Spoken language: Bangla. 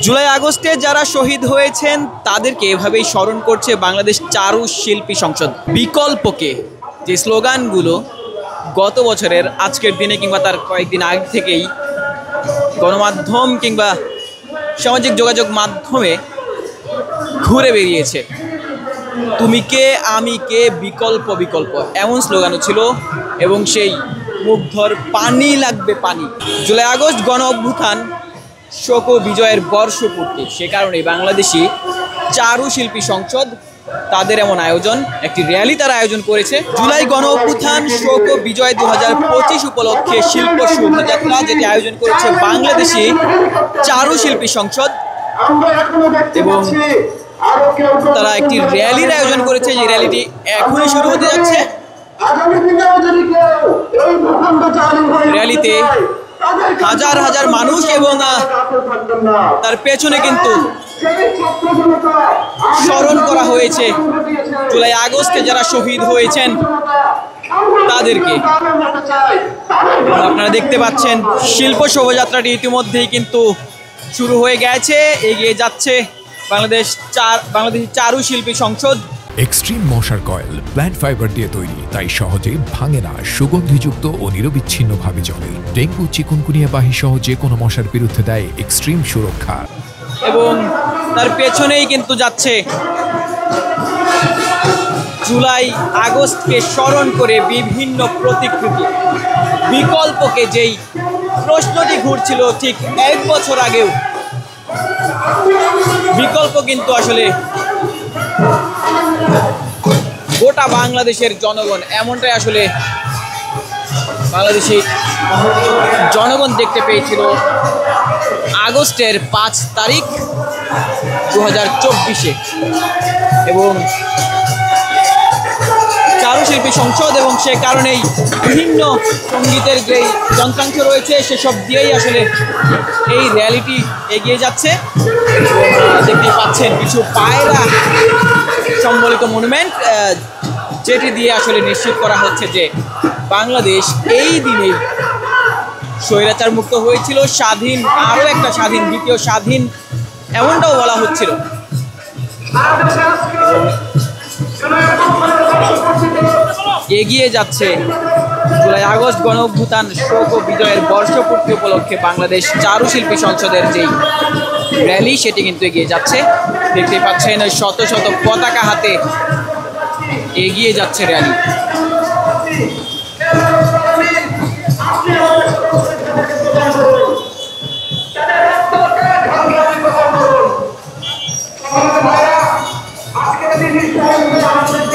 জুলাই আগস্টে যারা শহীদ হয়েছেন তাদেরকে এভাবেই স্মরণ করছে বাংলাদেশ চারুশিল্পী সংসদ। বিকল্পকে যে স্লোগানগুলো গত বছরের আজকের দিনে কিংবা তার কয়েকদিন আগে থেকেই গণমাধ্যম কিংবা সামাজিক যোগাযোগ মাধ্যমে ঘুরে বেরিয়েছে, তুমি কে আমি কে বিকল্প বিকল্প, এমন স্লোগানও ছিল। এবং সেই মুগ্ধর পানি লাগবে পানি। জুলাই আগস্ট গণ অভ্যুত্থান শোক ও বিজয়ের বর্ষপূর্তি, সে কারণেই বাংলাদেশি চারুশিল্পী সংসদ তাদের এমন আয়োজন, একটি র্যালি তারা আয়োজন করেছে। জুলাই গণ অভ্যুত্থান শোক ও বিজয় 2025 উপলক্ষে শিল্প শোভাযাত্রা, যেটি আয়োজন করেছে বাংলাদেশি চারুশিল্পী সংসদ। এবং তারা একটি র্যালির আয়োজন করেছে, যে র্যালিটি এখনই শুরু হতে যাচ্ছে। র্যালিতে হাজার হাজার মানুষ এবং তার পেছনে কিন্তু স্মরণ করা হয়েছে জুলাই আগস্টে যারা শহীদ হয়েছেন তাদেরকে। আপনারা দেখতে পাচ্ছেন শিল্প শোভাযাত্রাটি ইতিমধ্যেই কিন্তু শুরু হয়ে গেছে, এগিয়ে যাচ্ছে বাংলাদেশি চারুশিল্পী সংসদ। এক্সট্রিম মশার কয়েল প্ল্যান্ট ফাইবার দিয়ে তৈরি, তাই সহজে ভাঙে না, সুগন্ধিযুক্ত ও নিরবিচ্ছিন্নভাবে জ্বলে। ডেঙ্গু, চিকুনগুনিয়া বাহি সহ যে কোনো মশার বিরুদ্ধে দেয় এক্সট্রিম সুরক্ষা। এবং তার পেছনেই কিন্তু যাচ্ছে জুলাই আগস্টকে স্মরণ করে বিভিন্ন প্রতিকৃতি। বিকল্পকে যেই প্রশ্নটি ঘুরছিল ঠিক 1 বছর আগেও, বিকল্প কিন্তু আসলে গোটা বাংলাদেশের জনগণ, এমনটাই আসলে বাংলাদেশি জনগণ দেখতে পেয়েছিল আগস্টের 5 তারিখ 2024-এ। এবং চারুশিল্পী সংসদ এবং সে কারণেই বিভিন্ন সঙ্গীতের যেই যন্ত্রাংশ রয়েছে সেসব দিয়েই আসলে এই র্যালিটি এগিয়ে যাচ্ছে। দেখতে পাচ্ছেন কিছু পায়রা সম্বলিত মনুমেন্ট, যেটি দিয়ে আসলে নিশ্চিত করা হচ্ছে যে বাংলাদেশ এই দিনে স্বৈরাচার মুক্ত হয়েছিল, স্বাধীন, আরও একটা স্বাধীন, দ্বিতীয় স্বাধীন, এমনটাও বলা হচ্ছিল। এগিয়ে যাচ্ছে জুলাই আগস্ট গণ অভ্যুত্থান শোক ও বিজয়ের বর্ষপূর্তি উপলক্ষে বাংলাদেশ চারুশিল্পী সংসদের যেই র্যালি, সেটি কিন্তু এগিয়ে যাচ্ছে। দেখতে পাচ্ছেন শত শত পতাকা হাতে এগিয়ে যাচ্ছে র্যালি। আজকে